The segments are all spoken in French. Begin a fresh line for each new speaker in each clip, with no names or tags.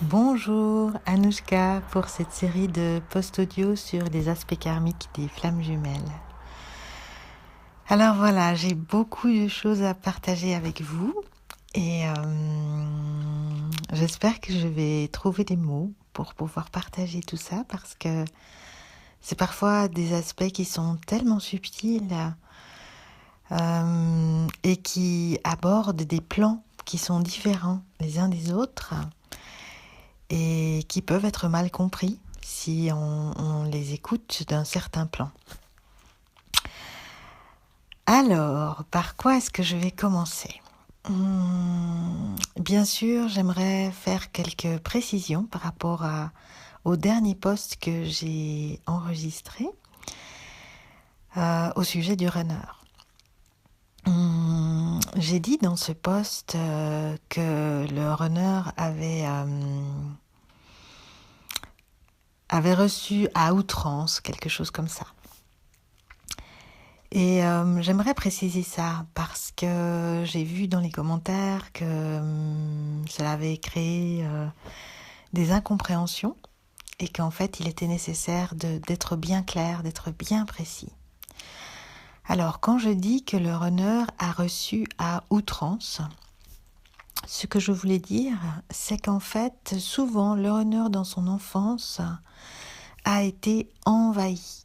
Bonjour Anouchka pour cette série de post-audio sur les aspects karmiques des flammes jumelles. Alors voilà, j'ai beaucoup de choses à partager avec vous et j'espère que je vais trouver des mots pour pouvoir partager tout ça parce que c'est parfois des aspects qui sont tellement subtils et qui abordent des plans qui sont différents les uns des autres et qui peuvent être mal compris si on les écoute d'un certain plan. Alors, par quoi est-ce que je vais commencer ? Bien sûr, j'aimerais faire quelques précisions par rapport au dernier post que j'ai enregistré au sujet du runner. J'ai dit dans ce post que le runner avait reçu à outrance quelque chose comme ça. Et j'aimerais préciser ça parce que j'ai vu dans les commentaires que cela avait créé des incompréhensions et qu'en fait il était nécessaire d'être bien clair, d'être bien précis. Alors quand je dis que le runner a reçu à outrance, ce que je voulais dire, c'est qu'en fait souvent le runner dans son enfance a été envahi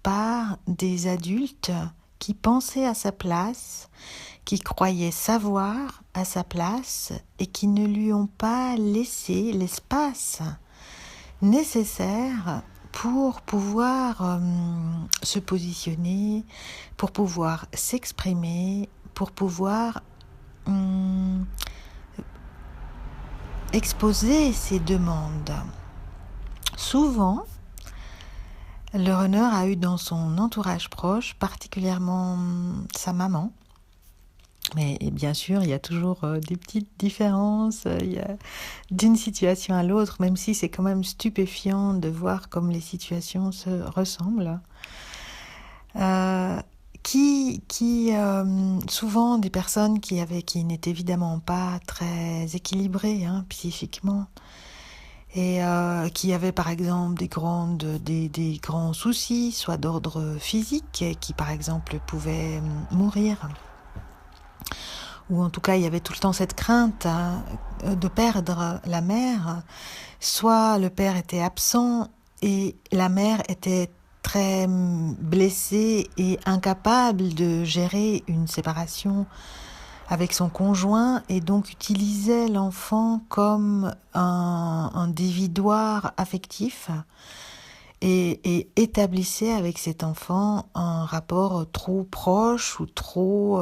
par des adultes qui pensaient à sa place, qui croyaient savoir à sa place et qui ne lui ont pas laissé l'espace nécessaire pour pouvoir se positionner, pour pouvoir s'exprimer, pour pouvoir exposer ses demandes. Souvent, le runner a eu dans son entourage proche, particulièrement sa maman, mais bien sûr, il y a toujours des petites différences d'une situation à l'autre, même si c'est quand même stupéfiant de voir comme les situations se ressemblent. Souvent des personnes qui n'étaient évidemment pas très équilibrées psychiquement, et qui avaient par exemple des grands soucis, soit d'ordre physique, qui par exemple pouvaient mourir, ou en tout cas il y avait tout le temps cette crainte de perdre la mère, soit le père était absent et la mère était très blessée et incapable de gérer une séparation avec son conjoint et donc utilisait l'enfant comme un dévidoir affectif et établissait avec cet enfant un rapport trop proche ou trop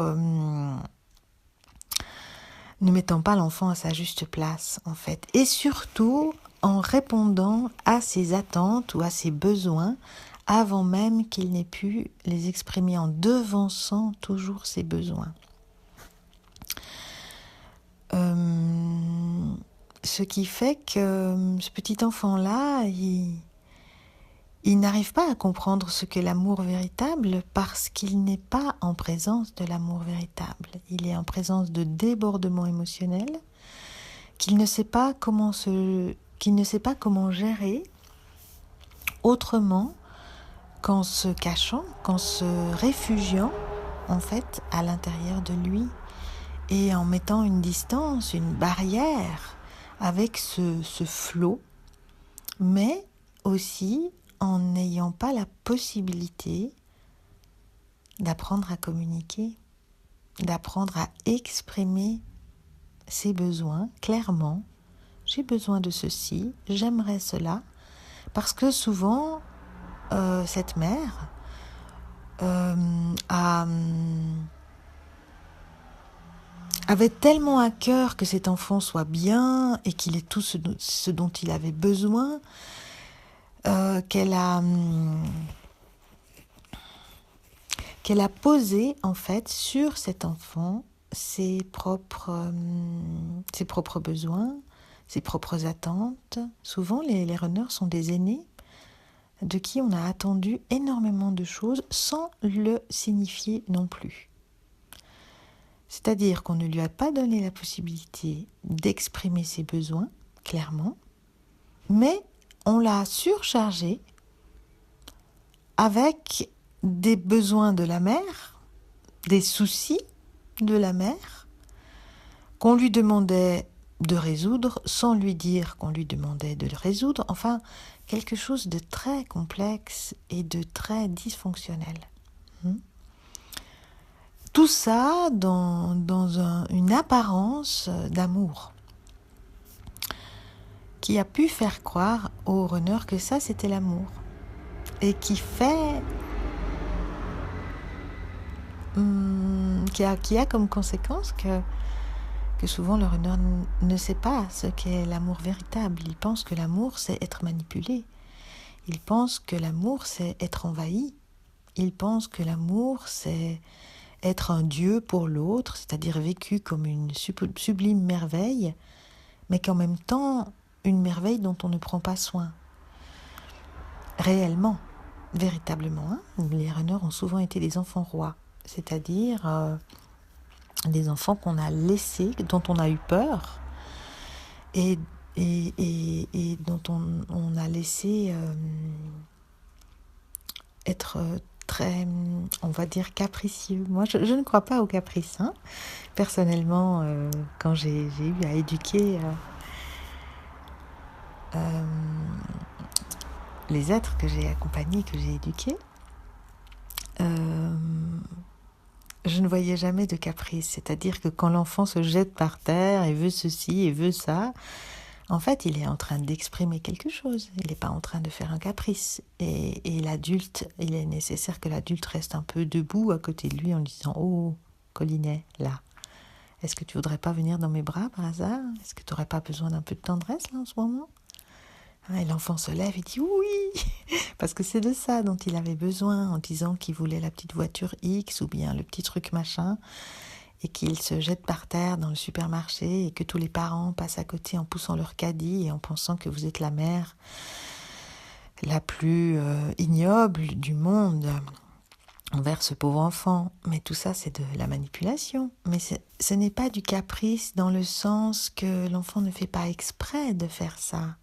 ne mettant pas l'enfant à sa juste place en fait, et surtout en répondant à ses attentes ou à ses besoins avant même qu'il n'ait pu les exprimer, en devançant toujours ses besoins. Ce qui fait que ce petit enfant-là, il n'arrive pas à comprendre ce qu'est l'amour véritable parce qu'il n'est pas en présence de l'amour véritable. Il est en présence de débordements émotionnels qu'il ne sait pas comment gérer autrement qu'en se cachant, qu'en se réfugiant en fait à l'intérieur de lui et en mettant une distance, une barrière avec ce flot, mais aussi en n'ayant pas la possibilité d'apprendre à communiquer, d'apprendre à exprimer ses besoins clairement. J'ai besoin de ceci, j'aimerais cela, parce que souvent cette mère avait tellement à cœur que cet enfant soit bien et qu'il ait tout ce dont il avait besoin, qu'elle a posé en fait sur cet enfant ses propres besoins, ses propres attentes. Souvent les runners sont des aînés de qui on a attendu énormément de choses sans le signifier non plus. C'est-à-dire qu'on ne lui a pas donné la possibilité d'exprimer ses besoins, clairement, mais on l'a surchargé avec des besoins de la mère, des soucis de la mère, qu'on lui demandait de résoudre sans lui dire qu'on lui demandait de le résoudre. Enfin, quelque chose de très complexe et de très dysfonctionnel. Tout ça dans une apparence d'amour qui a pu faire croire au runner que ça c'était l'amour et qui a comme conséquence que souvent le runner ne sait pas ce qu'est l'amour véritable. Il pense que l'amour c'est être manipulé, il pense que l'amour c'est être envahi, il pense que l'amour c'est être un dieu pour l'autre, c'est-à-dire vécu comme une sublime merveille, mais qu'en même temps, une merveille dont on ne prend pas soin. Réellement, véritablement, les runners ont souvent été des enfants rois, c'est-à-dire des enfants qu'on a laissés, dont on a eu peur, et dont on a laissé être très, on va dire, capricieux. Moi, je ne crois pas au caprice. Personnellement, quand j'ai eu à éduquer les êtres que j'ai accompagnés, que j'ai éduqués, je ne voyais jamais de caprice. C'est-à-dire que quand l'enfant se jette par terre et veut ceci et veut ça, en fait, il est en train d'exprimer quelque chose. Il n'est pas en train de faire un caprice. Et l'adulte, il est nécessaire que l'adulte reste un peu debout à côté de lui en lui disant « Oh, Collinet, là, est-ce que tu voudrais pas venir dans mes bras par hasard? Est-ce que tu n'aurais pas besoin d'un peu de tendresse là en ce moment ?» Et l'enfant se lève et dit « Oui !» Parce que c'est de ça dont il avait besoin en disant qu'il voulait la petite voiture X ou bien le petit truc machin, et qu'il se jette par terre dans le supermarché et que tous les parents passent à côté en poussant leur caddie et en pensant que vous êtes la mère la plus ignoble du monde envers ce pauvre enfant. Mais tout ça, c'est de la manipulation. Mais ce n'est pas du caprice dans le sens que l'enfant ne fait pas exprès de faire ça.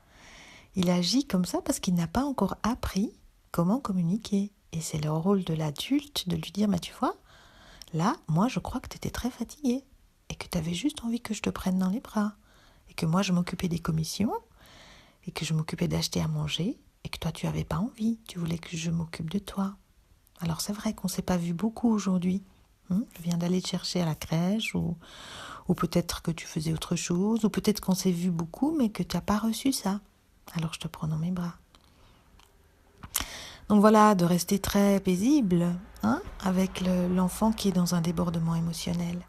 Il agit comme ça parce qu'il n'a pas encore appris comment communiquer. Et c'est le rôle de l'adulte de lui dire « Mais tu vois, là, moi, je crois que tu étais très fatiguée et que tu avais juste envie que je te prenne dans les bras et que moi, je m'occupais des commissions et que je m'occupais d'acheter à manger et que toi, tu n'avais pas envie. Tu voulais que je m'occupe de toi. Alors, c'est vrai qu'on ne s'est pas vu beaucoup aujourd'hui. Je viens d'aller te chercher à la crèche ou peut-être que tu faisais autre chose ou peut-être qu'on s'est vu beaucoup mais que tu n'as pas reçu ça. Alors, je te prends dans mes bras. » Donc voilà, de rester très paisible avec l'enfant qui est dans un débordement émotionnel.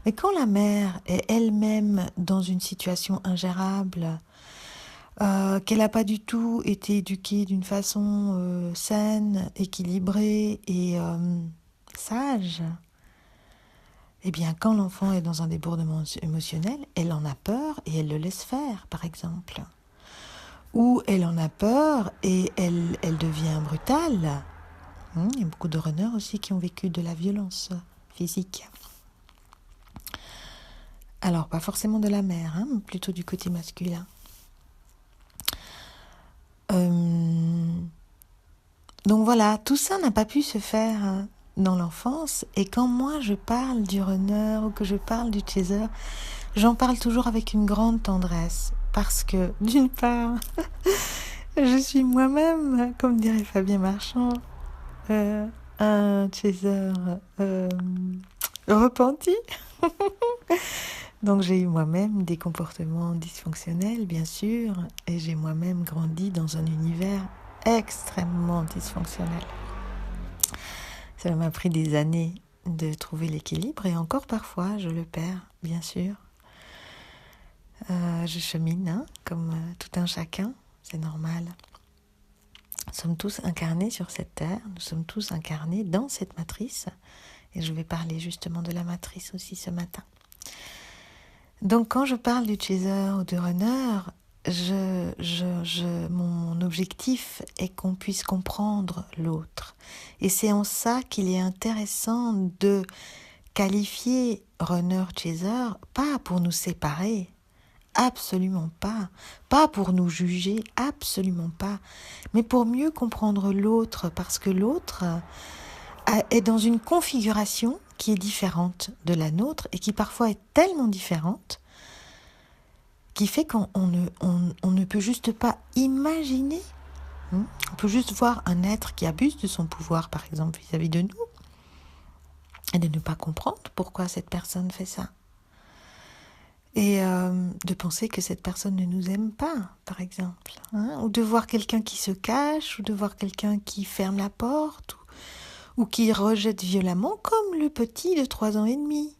Mais quand la mère est elle-même dans une situation ingérable, qu'elle n'a pas du tout été éduquée d'une façon saine, équilibrée et sage, eh bien quand l'enfant est dans un débordement émotionnel, elle en a peur et elle le laisse faire, par exemple. Ou elle en a peur et elle devient brutale. Il y a beaucoup de runners aussi qui ont vécu de la violence physique. Alors, pas forcément de la mère, mais plutôt du côté masculin. Donc voilà, tout ça n'a pas pu se faire dans l'enfance. Et quand moi je parle du runner ou que je parle du chaser, j'en parle toujours avec une grande tendresse. Parce que, d'une part, je suis moi-même, comme dirait Fabien Marchand, un chaser repenti. Donc j'ai eu moi-même des comportements dysfonctionnels, bien sûr, et j'ai moi-même grandi dans un univers extrêmement dysfonctionnel. Ça m'a pris des années de trouver l'équilibre, et encore parfois je le perds, bien sûr. Je chemine, comme tout un chacun, c'est normal. Nous sommes tous incarnés sur cette terre, nous sommes tous incarnés dans cette matrice, et je vais parler justement de la matrice aussi ce matin. Donc quand je parle du chaser ou du runner, mon objectif est qu'on puisse comprendre l'autre. Et c'est en ça qu'il est intéressant de qualifier runner-chaser pas pour nous séparer, absolument pas, pas pour nous juger, absolument pas, mais pour mieux comprendre l'autre, parce que l'autre est dans une configuration qui est différente de la nôtre et qui parfois est tellement différente qui fait on ne peut juste pas imaginer. On peut juste voir un être qui abuse de son pouvoir, par exemple, vis-à-vis de nous, et de ne pas comprendre pourquoi cette personne fait ça. Et de penser que cette personne ne nous aime pas, par exemple. Ou de voir quelqu'un qui se cache, ou de voir quelqu'un qui ferme la porte, ou qui rejette violemment, comme le petit de 3 ans et demi.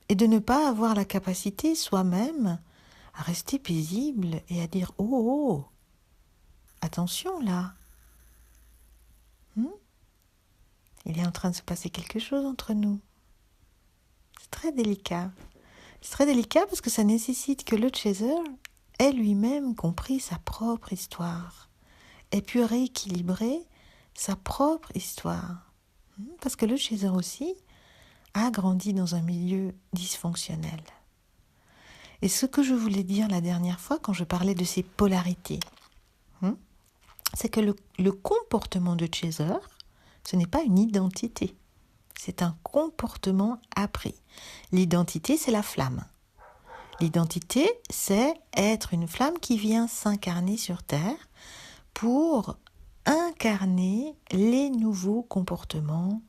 Et de ne pas avoir la capacité soi-même à rester paisible et à dire « Oh, attention là !» Il est en train de se passer quelque chose entre nous. C'est très délicat. C'est très délicat parce que ça nécessite que le chaser ait lui-même compris sa propre histoire, ait pu rééquilibrer sa propre histoire. Parce que le chaser aussi a grandi dans un milieu dysfonctionnel. Et ce que je voulais dire la dernière fois quand je parlais de ces polarités, c'est que le comportement de chaser, ce n'est pas une identité. C'est un comportement appris. L'identité, c'est la flamme. L'identité, c'est être une flamme qui vient s'incarner sur Terre pour incarner les nouveaux comportements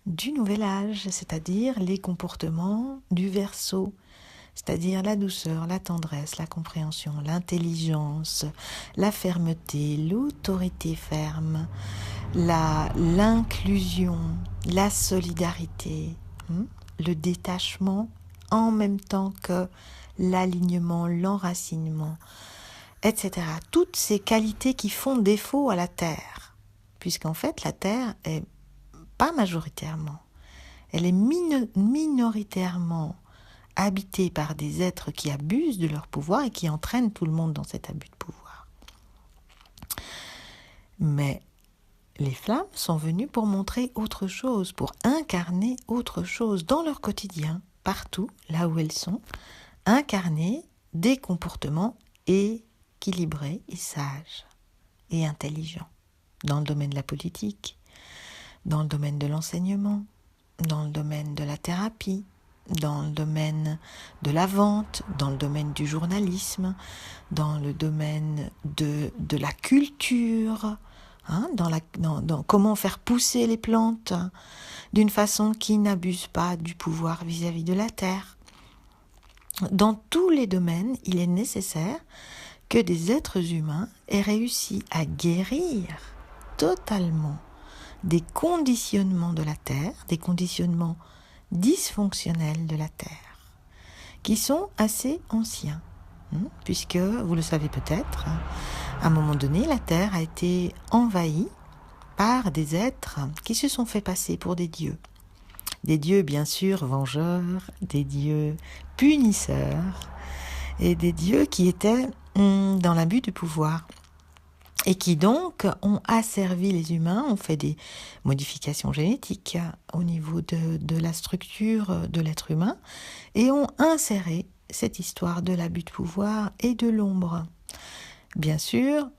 du nouvel âge, c'est-à-dire les comportements du Verseau, c'est-à-dire la douceur, la tendresse, la compréhension, l'intelligence, la fermeté, l'autorité ferme, l'inclusion, la solidarité, le détachement en même temps que l'alignement, l'enracinement, etc. Toutes ces qualités qui font défaut à la Terre, puisqu'en fait la Terre est pas majoritairement, elle est minoritairement habitée par des êtres qui abusent de leur pouvoir et qui entraînent tout le monde dans cet abus de pouvoir. Mais les flammes sont venues pour montrer autre chose, pour incarner autre chose dans leur quotidien, partout, là où elles sont, incarner des comportements équilibrés et sages et intelligents, dans le domaine de la politique, dans le domaine de l'enseignement, dans le domaine de la thérapie, dans le domaine de la vente, dans le domaine du journalisme, dans le domaine de la culture, dans comment faire pousser les plantes d'une façon qui n'abuse pas du pouvoir vis-à-vis de la terre. Dans tous les domaines, il est nécessaire que des êtres humains aient réussi à guérir totalement des conditionnements de la terre, des conditionnements dysfonctionnels de la terre, qui sont assez anciens, puisque, vous le savez peut-être, à un moment donné, la terre a été envahie par des êtres qui se sont fait passer pour des dieux. Des dieux, bien sûr, vengeurs, des dieux punisseurs, et des dieux qui étaient dans l'abus du pouvoir. Et qui donc ont asservi les humains, ont fait des modifications génétiques au niveau de la structure de l'être humain, et ont inséré cette histoire de l'abus de pouvoir et de l'ombre. Bien sûr,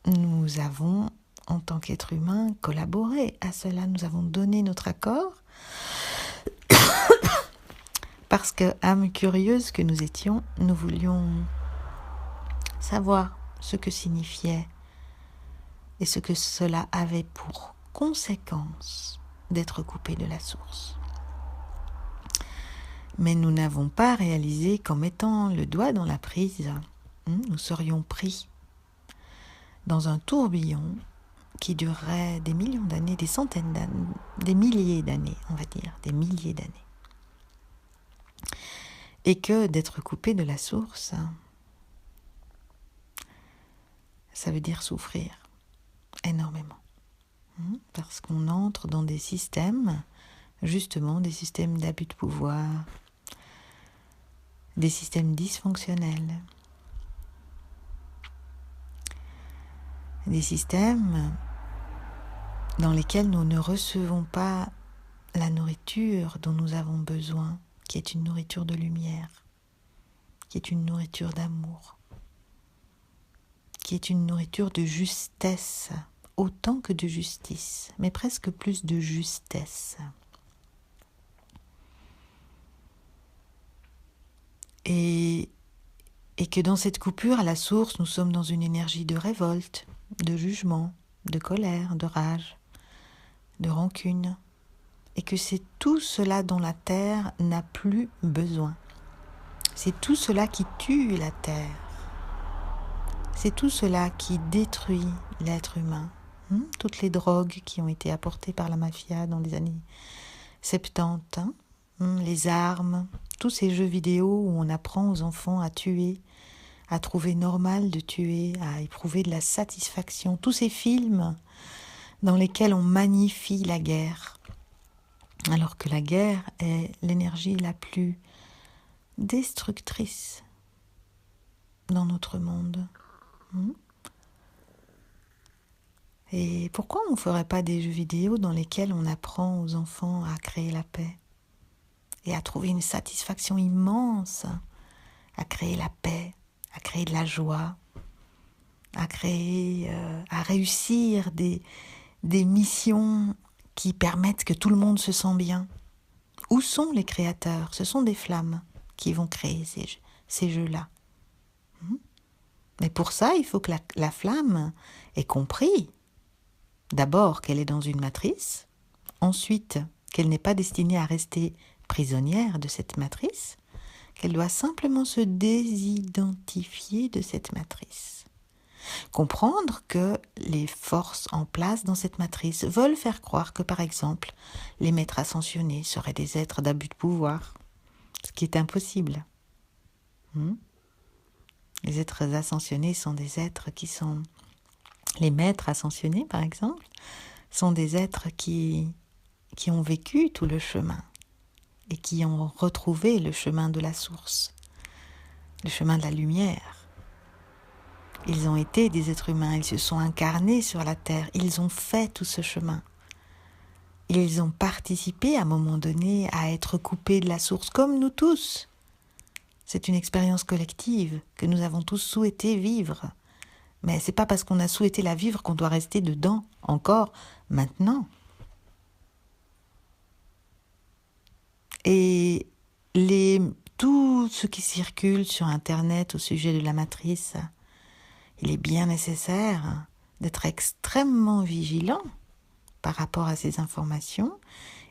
nous avons, en tant qu'être humain, collaboré à cela, nous avons donné notre accord, parce que, âme curieuse que nous étions, nous voulions savoir ce que signifiait et ce que cela avait pour conséquence d'être coupé de la source. Mais nous n'avons pas réalisé qu'en mettant le doigt dans la prise, nous serions pris dans un tourbillon qui durerait des millions d'années, des centaines d'années, des milliers d'années, on va dire, des milliers d'années. Et que d'être coupé de la source, ça veut dire souffrir énormément. Parce qu'on entre dans des systèmes, justement des systèmes d'abus de pouvoir, des systèmes dysfonctionnels, des systèmes dans lesquels nous ne recevons pas la nourriture dont nous avons besoin, qui est une nourriture de lumière, qui est une nourriture d'amour, qui est une nourriture de justesse, autant que de justice, mais presque plus de justesse. Et que dans cette coupure à la source, nous sommes dans une énergie de révolte, de jugement, de colère, de rage, de rancune, et que c'est tout cela dont la terre n'a plus besoin. C'est tout cela qui tue la terre. C'est tout cela qui détruit l'être humain. Toutes les drogues qui ont été apportées par la mafia dans les années 70, les armes, tous ces jeux vidéo où on apprend aux enfants à tuer, à trouver normal de tuer, à éprouver de la satisfaction. Tous ces films dans lesquels on magnifie la guerre, alors que la guerre est l'énergie la plus destructrice dans notre monde. Et pourquoi on ne ferait pas des jeux vidéo dans lesquels on apprend aux enfants à créer la paix et à trouver une satisfaction immense, à créer la paix, à créer de la joie, à réussir des missions qui permettent que tout le monde se sent bien. Où sont les créateurs ? Ce sont des flammes qui vont créer ces jeux-là. Mais pour ça, il faut que la flamme ait compris d'abord qu'elle est dans une matrice, ensuite qu'elle n'est pas destinée à rester prisonnière de cette matrice, qu'elle doit simplement se désidentifier de cette matrice. Comprendre que les forces en place dans cette matrice veulent faire croire que, par exemple, les maîtres ascensionnés seraient des êtres d'abus de pouvoir, ce qui est impossible. Les êtres ascensionnés sont des êtres qui sont... Les maîtres ascensionnés, par exemple, sont des êtres qui ont vécu tout le chemin et qui ont retrouvé le chemin de la source, le chemin de la lumière. Ils ont été des êtres humains, ils se sont incarnés sur la terre, ils ont fait tout ce chemin. Ils ont participé à un moment donné à être coupés de la source, comme nous tous. C'est une expérience collective que nous avons tous souhaité vivre. Mais c'est pas parce qu'on a souhaité la vivre qu'on doit rester dedans encore maintenant. Et tout ce qui circule sur Internet au sujet de la matrice, il est bien nécessaire d'être extrêmement vigilant par rapport à ces informations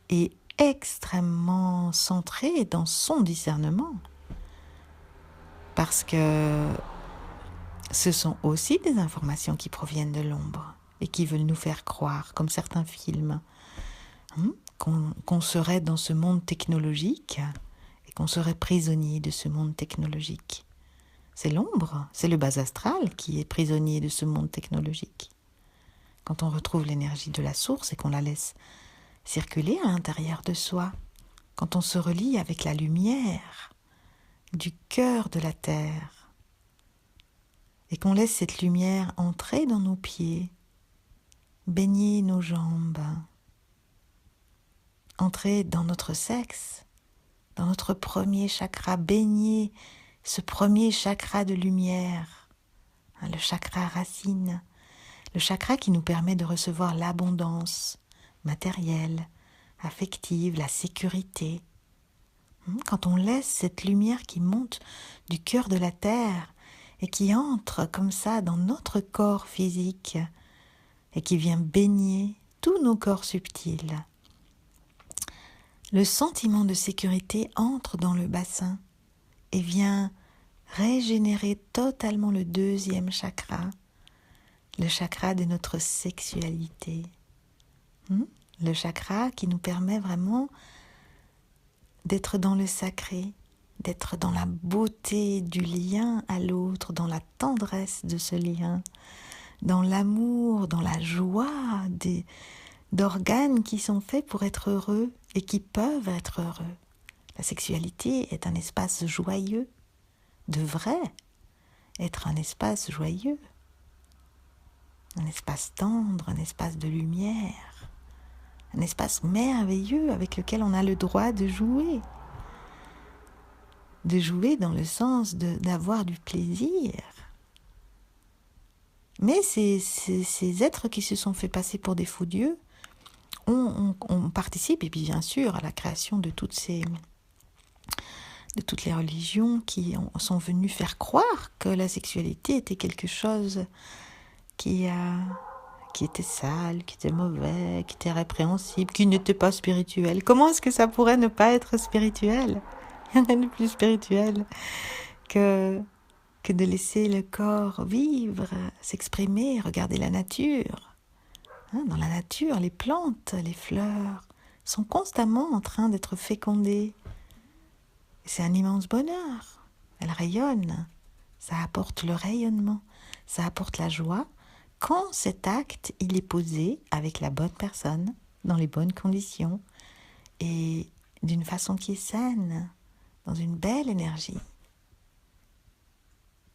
et extrêmement centré dans son discernement. Parce que ce sont aussi des informations qui proviennent de l'ombre et qui veulent nous faire croire, comme certains films, qu'on serait dans ce monde technologique et qu'on serait prisonnier de ce monde technologique. C'est l'ombre, c'est le bas astral qui est prisonnier de ce monde technologique. Quand on retrouve l'énergie de la source et qu'on la laisse circuler à l'intérieur de soi, quand on se relie avec la lumière du cœur de la terre, et qu'on laisse cette lumière entrer dans nos pieds, baigner nos jambes, entrer dans notre sexe, dans notre premier chakra, baigner ce premier chakra de lumière, le chakra racine, le chakra qui nous permet de recevoir l'abondance matérielle, affective, la sécurité. Quand on laisse cette lumière qui monte du cœur de la terre et qui entre comme ça dans notre corps physique et qui vient baigner tous nos corps subtils, le sentiment de sécurité entre dans le bassin et vient régénérer totalement le deuxième chakra, le chakra de notre sexualité. Le chakra qui nous permet vraiment d'être dans le sacré, d'être dans la beauté du lien à l'autre, dans la tendresse de ce lien, dans l'amour, dans la joie d'organes qui sont faits pour être heureux et qui peuvent être heureux. La sexualité est un espace joyeux, devrait être un espace joyeux, un espace tendre, un espace de lumière, un espace merveilleux avec lequel on a le droit de jouer. De jouer dans le sens d'avoir du plaisir. Mais ces êtres qui se sont fait passer pour des faux dieux, on participe, et puis bien sûr, à la création de toutes les religions qui sont venues faire croire que la sexualité était quelque chose qui était sale, qui était mauvais, qui était répréhensible, qui n'était pas spirituel. Comment est-ce que ça pourrait ne pas être spirituel ? Il n'y a rien de plus spirituel que de laisser le corps vivre, s'exprimer, regarder la nature. Dans la nature, les plantes, les fleurs sont constamment en train d'être fécondées. C'est un immense bonheur. Elles rayonnent. Ça apporte le rayonnement. Ça apporte la joie quand cet acte, il est posé avec la bonne personne, dans les bonnes conditions et d'une façon qui est saine, dans une belle énergie.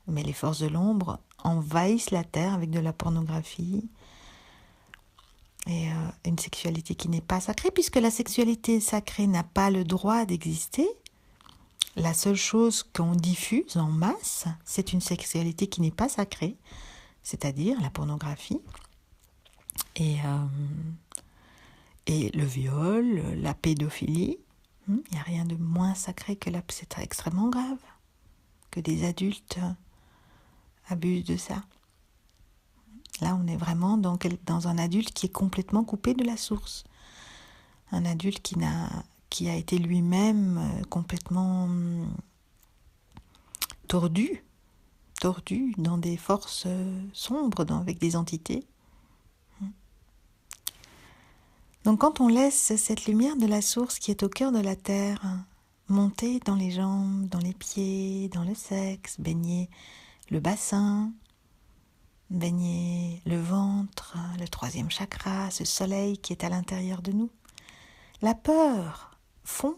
Mais les forces de l'ombre envahissent la terre avec de la pornographie et une sexualité qui n'est pas sacrée, puisque la sexualité sacrée n'a pas le droit d'exister. La seule chose qu'on diffuse en masse, c'est une sexualité qui n'est pas sacrée, c'est-à-dire la pornographie et le viol, la pédophilie. Il n'y a rien de moins sacré que c'est extrêmement grave que des adultes abusent de ça. Là, on est vraiment dans un adulte qui est complètement coupé de la source. Un adulte qui a été lui-même complètement tordu dans des forces sombres, avec des entités. Donc quand on laisse cette lumière de la source qui est au cœur de la terre monter dans les jambes, dans les pieds, dans le sexe, baigner le bassin, baigner le ventre, le troisième chakra, ce soleil qui est à l'intérieur de nous, la peur fond,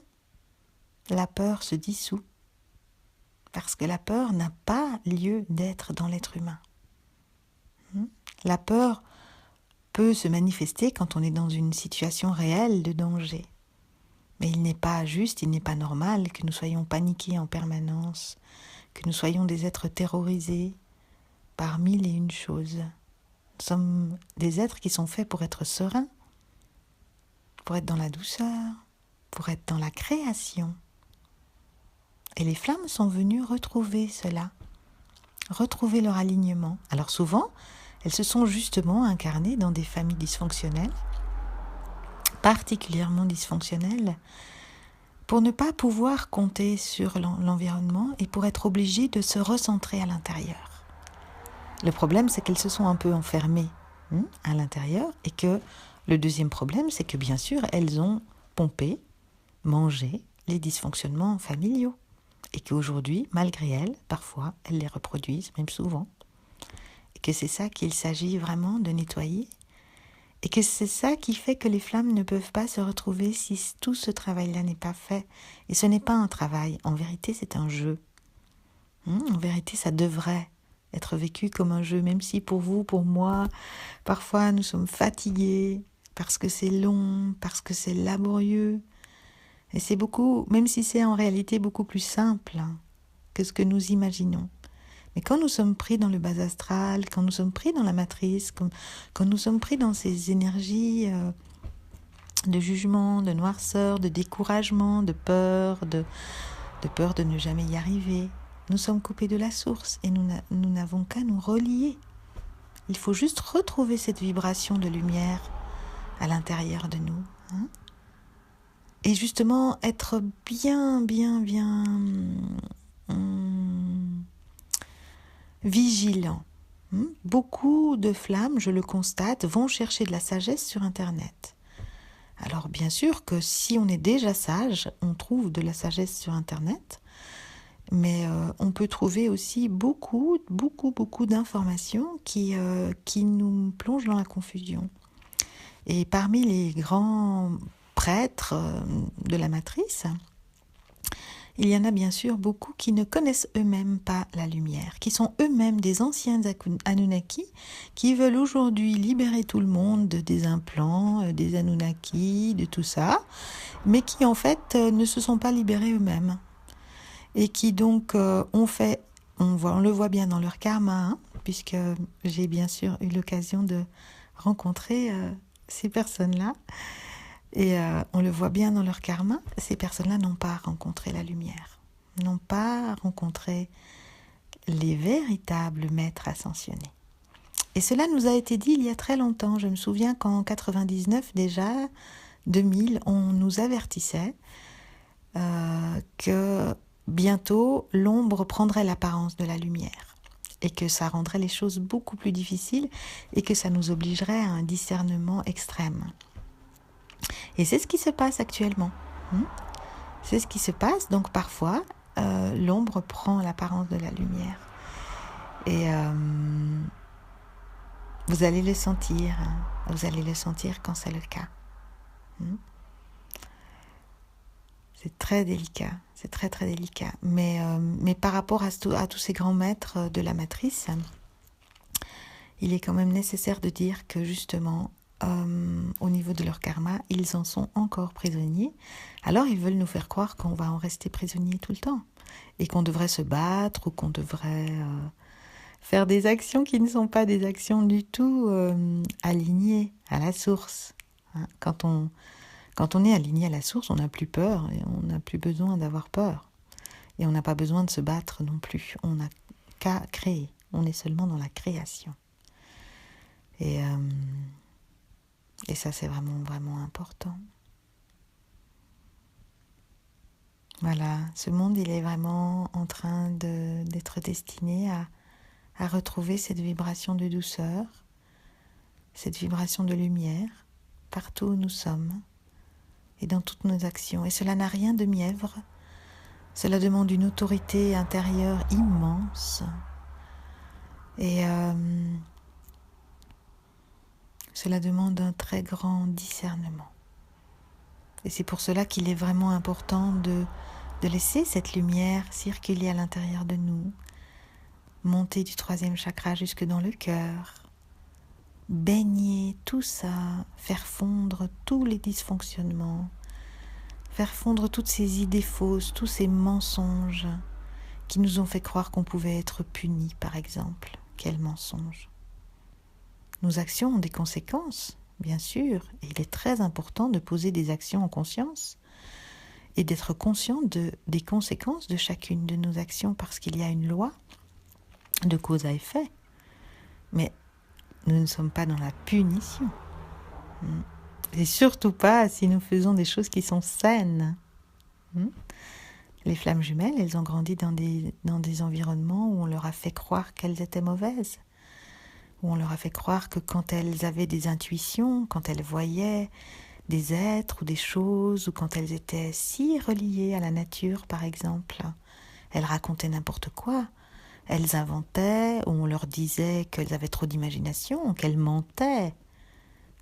la peur se dissout, parce que la peur n'a pas lieu d'être dans l'être humain. La peur peut se manifester quand on est dans une situation réelle de danger. Mais il n'est pas juste, il n'est pas normal que nous soyons paniqués en permanence, que nous soyons des êtres terrorisés par mille et une choses. Nous sommes des êtres qui sont faits pour être sereins, pour être dans la douceur, pour être dans la création. Et les flammes sont venues retrouver cela, retrouver leur alignement. Alors souvent, elles se sont justement incarnées dans des familles dysfonctionnelles, particulièrement dysfonctionnelles, pour ne pas pouvoir compter sur l'environnement et pour être obligées de se recentrer à l'intérieur. Le problème, c'est qu'elles se sont un peu enfermées à l'intérieur et que le deuxième problème, c'est que bien sûr, elles ont pompé, mangé les dysfonctionnements familiaux et qu'aujourd'hui, malgré elles, parfois, elles les reproduisent, même souvent, et que c'est ça qu'il s'agit vraiment de nettoyer. Et que c'est ça qui fait que les flammes ne peuvent pas se retrouver si tout ce travail-là n'est pas fait. Et ce n'est pas un travail, en vérité c'est un jeu. En vérité ça devrait être vécu comme un jeu, même si pour vous, pour moi, parfois nous sommes fatigués, parce que c'est long, parce que c'est laborieux. Et c'est beaucoup, même si c'est en réalité beaucoup plus simple que ce que nous imaginons. Mais quand nous sommes pris dans le bas astral, quand nous sommes pris dans la matrice, quand nous sommes pris dans ces énergies de jugement, de noirceur, de découragement, de peur de ne jamais y arriver, nous sommes coupés de la source et nous n'avons qu'à nous relier. Il faut juste retrouver cette vibration de lumière à l'intérieur de nous. Et justement être bien vigilant. Beaucoup de flammes, je le constate, vont chercher de la sagesse sur Internet. Alors bien sûr que si on est déjà sage, on trouve de la sagesse sur Internet, mais on peut trouver aussi beaucoup d'informations qui nous plongent dans la confusion. Et parmi les grands prêtres de la matrice, il y en a bien sûr beaucoup qui ne connaissent eux-mêmes pas la lumière, qui sont eux-mêmes des anciens Anunnaki, qui veulent aujourd'hui libérer tout le monde des implants, des Anunnaki, de tout ça, mais qui en fait ne se sont pas libérés eux-mêmes. Et qui donc on le voit bien dans leur karma, hein, puisque j'ai bien sûr eu l'occasion de rencontrer ces personnes-là. Et on le voit bien dans leur karma, ces personnes-là n'ont pas rencontré la lumière, n'ont pas rencontré les véritables maîtres ascensionnés. Et cela nous a été dit il y a très longtemps. Je me souviens qu'en 99 déjà, 2000, on nous avertissait que bientôt l'ombre prendrait l'apparence de la lumière et que ça rendrait les choses beaucoup plus difficiles et que ça nous obligerait à un discernement extrême. Et c'est ce qui se passe actuellement. C'est ce qui se passe. Donc parfois, l'ombre prend l'apparence de la lumière. Et vous allez le sentir. Vous allez le sentir quand c'est le cas. C'est très délicat. C'est très très délicat. Mais par rapport à tous ces grands maîtres de la matrice, il est quand même nécessaire de dire que justement, au niveau de leur karma, ils en sont encore prisonniers. Alors ils veulent nous faire croire qu'on va en rester prisonnier tout le temps et qu'on devrait se battre ou qu'on devrait faire des actions qui ne sont pas des actions du tout alignées à la source. Hein, quand on est aligné à la source, on n'a plus peur et on n'a plus besoin d'avoir peur. Et on n'a pas besoin de se battre non plus. On n'a qu'à créer. On est seulement dans la création. Et ça, c'est vraiment, vraiment important. Voilà, ce monde, il est vraiment en train d'être destiné à retrouver cette vibration de douceur, cette vibration de lumière, partout où nous sommes et dans toutes nos actions. Et cela n'a rien de mièvre. Cela demande une autorité intérieure immense. Et cela demande un très grand discernement. Et c'est pour cela qu'il est vraiment important de laisser cette lumière circuler à l'intérieur de nous, monter du 3e chakra jusque dans le cœur, baigner tout ça, faire fondre tous les dysfonctionnements, faire fondre toutes ces idées fausses, tous ces mensonges qui nous ont fait croire qu'on pouvait être punis, par exemple. Quel mensonge! Nos actions ont des conséquences, bien sûr, et il est très important de poser des actions en conscience et d'être conscient des conséquences de chacune de nos actions, parce qu'il y a une loi de cause à effet. Mais nous ne sommes pas dans la punition. Et surtout pas si nous faisons des choses qui sont saines. Les flammes jumelles, elles ont grandi dans des environnements où on leur a fait croire qu'elles étaient mauvaises. Où on leur a fait croire que quand elles avaient des intuitions, quand elles voyaient des êtres ou des choses, ou quand elles étaient si reliées à la nature, par exemple, elles racontaient n'importe quoi. Elles inventaient, ou on leur disait qu'elles avaient trop d'imagination, qu'elles mentaient.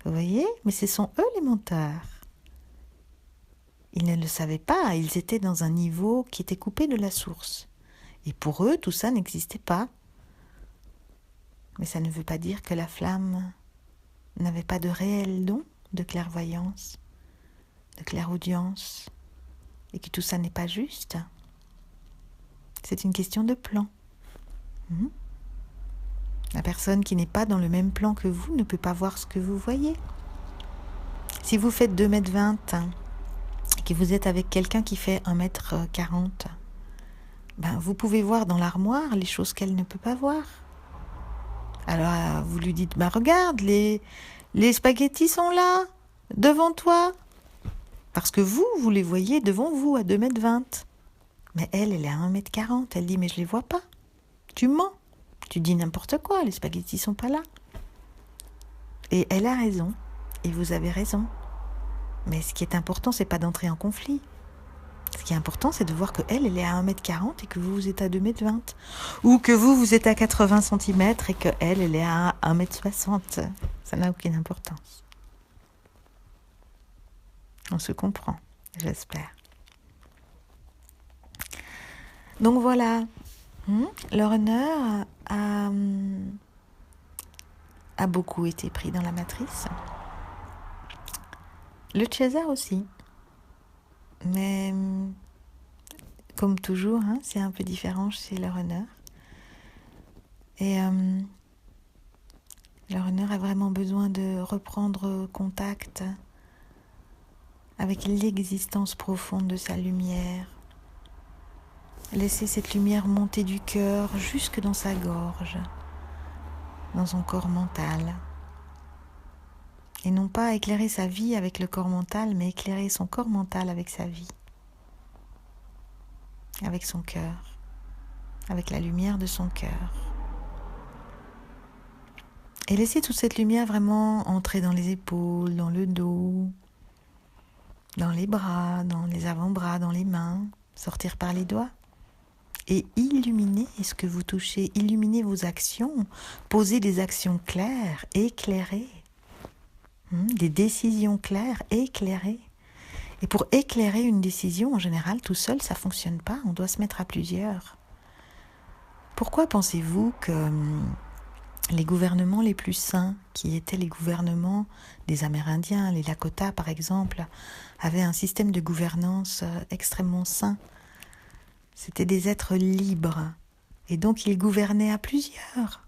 Vous voyez? Mais ce sont eux les menteurs. Ils ne le savaient pas, ils étaient dans un niveau qui était coupé de la source. Et pour eux, tout ça n'existait pas. Mais ça ne veut pas dire que la flamme n'avait pas de réel don de clairvoyance, de clairaudience, et que tout ça n'est pas juste. C'est une question de plan. La personne qui n'est pas dans le même plan que vous ne peut pas voir ce que vous voyez. Si vous faites 2,20 m et que vous êtes avec quelqu'un qui fait 1,40 m, vous pouvez voir dans l'armoire les choses qu'elle ne peut pas voir. Alors vous lui dites, regarde, les spaghettis sont là, devant toi. Parce que vous les voyez devant vous à 2,20 m. Mais elle est à 1,40 m. Elle dit, mais je les vois pas. Tu mens. Tu dis n'importe quoi, les spaghettis sont pas là. Et elle a raison. Et vous avez raison. Mais ce qui est important, c'est pas d'entrer en conflit. Ce qui est important, c'est de voir qu'elle est à 1,40 m et que vous êtes à 2,20 m. Ou que vous êtes à 80 cm et qu'elle est à 1,60 m. Ça n'a aucune importance. On se comprend, j'espère. Donc voilà, le runner a beaucoup été pris dans la matrice. Le chaser aussi. Mais comme toujours, c'est un peu différent chez le runner. Et le runner a vraiment besoin de reprendre contact avec l'existence profonde de sa lumière. Laisser cette lumière monter du cœur jusque dans sa gorge, dans son corps mental. Et non pas éclairer sa vie avec le corps mental, mais éclairer son corps mental avec sa vie, avec son cœur, avec la lumière de son cœur. Et laisser toute cette lumière vraiment entrer dans les épaules, dans le dos, dans les bras, dans les avant-bras, dans les mains, sortir par les doigts. Et illuminer ce que vous touchez, illuminer vos actions, poser des actions claires, éclairées, des décisions claires, éclairées. Et pour éclairer une décision, en général, tout seul, ça ne fonctionne pas, on doit se mettre à plusieurs. Pourquoi pensez-vous que les gouvernements les plus sains, qui étaient les gouvernements des Amérindiens, les Lakota par exemple, avaient un système de gouvernance extrêmement sain? C'était des êtres libres, et donc ils gouvernaient à plusieurs.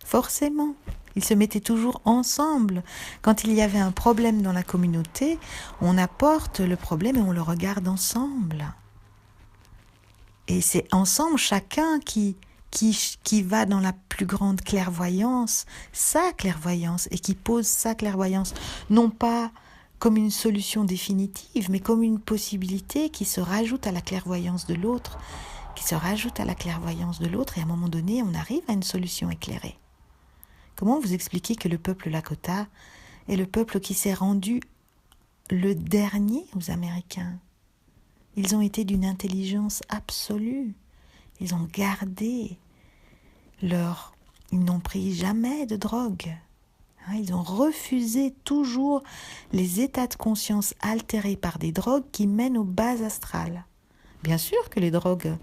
Forcément, ils se mettaient toujours ensemble. Quand il y avait un problème dans la communauté, on apporte le problème et on le regarde ensemble. Et c'est ensemble, chacun qui va dans la plus grande clairvoyance, sa clairvoyance, et qui pose sa clairvoyance, non pas comme une solution définitive, mais comme une possibilité qui se rajoute à la clairvoyance de l'autre, et à un moment donné, on arrive à une solution éclairée. Comment vous expliquez que le peuple Lakota est le peuple qui s'est rendu le dernier aux Américains? Ils ont été d'une intelligence absolue. Ils ont gardé ils n'ont pris jamais de drogue. Ils ont refusé toujours les états de conscience altérés par des drogues qui mènent aux bases astrales. Bien sûr que les drogues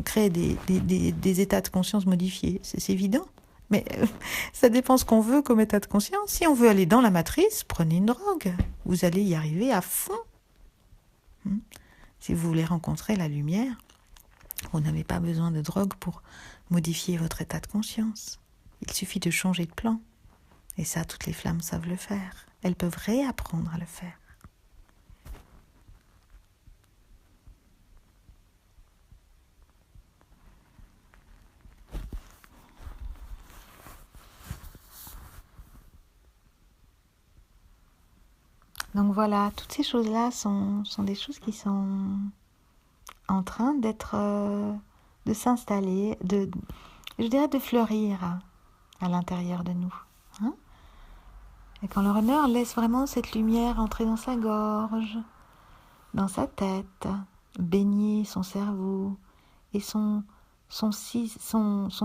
créent des états de conscience modifiés, c'est évident. Mais ça dépend ce qu'on veut comme état de conscience. Si on veut aller dans la matrice, prenez une drogue. Vous allez y arriver à fond. Si vous voulez rencontrer la lumière, vous n'avez pas besoin de drogue pour modifier votre état de conscience. Il suffit de changer de plan. Et ça, toutes les flammes savent le faire. Elles peuvent réapprendre à le faire. Donc voilà, toutes ces choses-là sont des choses qui sont en train de s'installer, je dirais de fleurir à l'intérieur de nous. Et quand le runner laisse vraiment cette lumière entrer dans sa gorge, dans sa tête, baigner son cerveau et son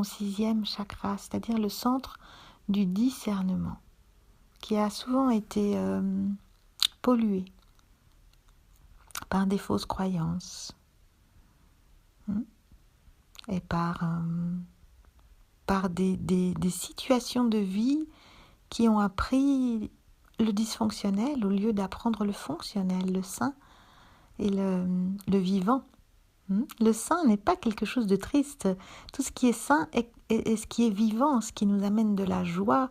sixième chakra, c'est-à-dire le centre du discernement, qui a souvent été pollué par des fausses croyances et par des situations de vie qui ont appris le dysfonctionnel au lieu d'apprendre le fonctionnel, le sain et le vivant. Le sain n'est pas quelque chose de triste. Tout ce qui est sain est ce qui est vivant, ce qui nous amène de la joie,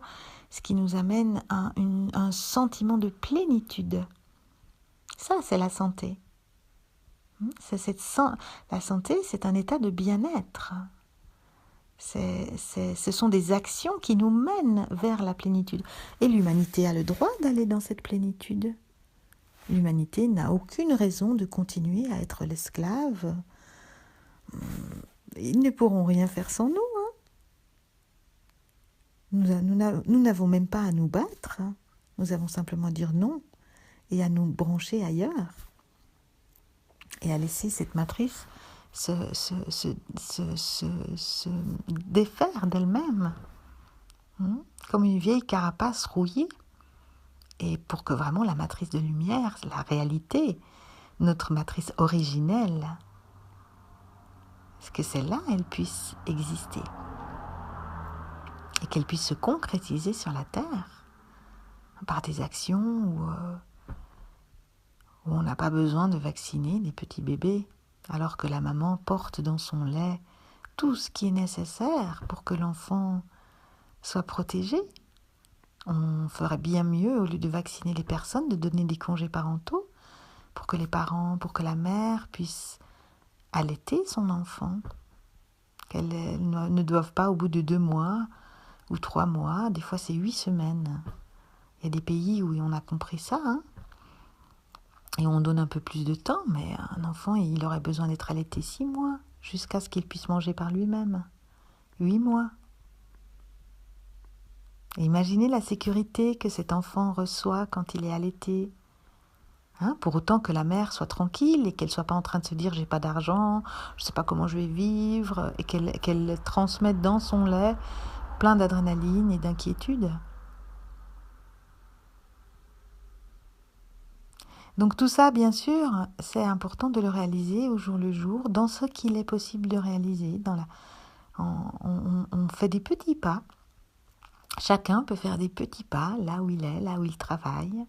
ce qui nous amène à un sentiment de plénitude. Ça, c'est la santé. La santé, c'est un état de bien-être. Ce sont des actions qui nous mènent vers la plénitude. Et l'humanité a le droit d'aller dans cette plénitude. L'humanité n'a aucune raison de continuer à être l'esclave. Ils ne pourront rien faire sans nous. Nous n'avons même pas à nous battre. Nous avons simplement à dire non et à nous brancher ailleurs. Et à laisser cette matrice se défaire d'elle-même, comme une vieille carapace rouillée. Et pour que vraiment la matrice de lumière, la réalité, notre matrice originelle, que celle-là, elle puisse exister et qu'elle puisse se concrétiser sur la Terre par des actions où on n'a pas besoin de vacciner des petits bébés, alors que la maman porte dans son lait tout ce qui est nécessaire pour que l'enfant soit protégé. On ferait bien mieux, au lieu de vacciner les personnes, de donner des congés parentaux pour que les parents, pour que la mère puisse allaiter son enfant, qu'elles ne doivent pas au bout de 2 mois ou 3 mois, des fois c'est 8 semaines. Il y a des pays où on a compris ça, et on donne un peu plus de temps, mais un enfant, il aurait besoin d'être allaité 6 mois, jusqu'à ce qu'il puisse manger par lui-même. 8 mois. Et imaginez la sécurité que cet enfant reçoit quand il est allaité. Pour autant que la mère soit tranquille et qu'elle ne soit pas en train de se dire « j'ai pas d'argent, je ne sais pas comment je vais vivre » et qu'elle transmette dans son lait plein d'adrénaline et d'inquiétude. Donc tout ça, bien sûr, c'est important de le réaliser au jour le jour, dans ce qu'il est possible de réaliser. On fait des petits pas. Chacun peut faire des petits pas là où il est, là où il travaille,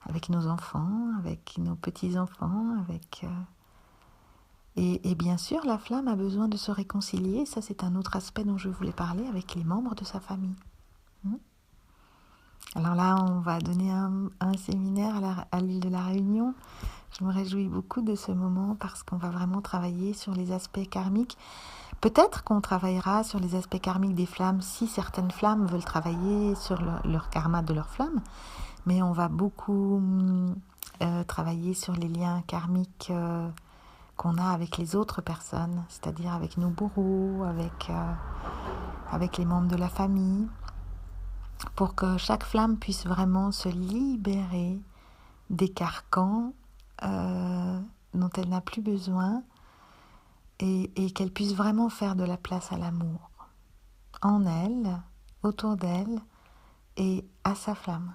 avec nos enfants, avec nos petits-enfants, Et bien sûr, la flamme a besoin de se réconcilier. Ça, c'est un autre aspect dont je voulais parler avec les membres de sa famille. Alors là, on va donner un séminaire à l'île de la Réunion. Je me réjouis beaucoup de ce moment parce qu'on va vraiment travailler sur les aspects karmiques. Peut-être qu'on travaillera sur les aspects karmiques des flammes si certaines flammes veulent travailler sur leur karma de leurs flammes. Mais on va beaucoup travailler sur les liens karmiques qu'on a avec les autres personnes, c'est-à-dire avec nos bourreaux, avec les membres de la famille, pour que chaque flamme puisse vraiment se libérer des carcans dont elle n'a plus besoin et qu'elle puisse vraiment faire de la place à l'amour en elle, autour d'elle et à sa flamme.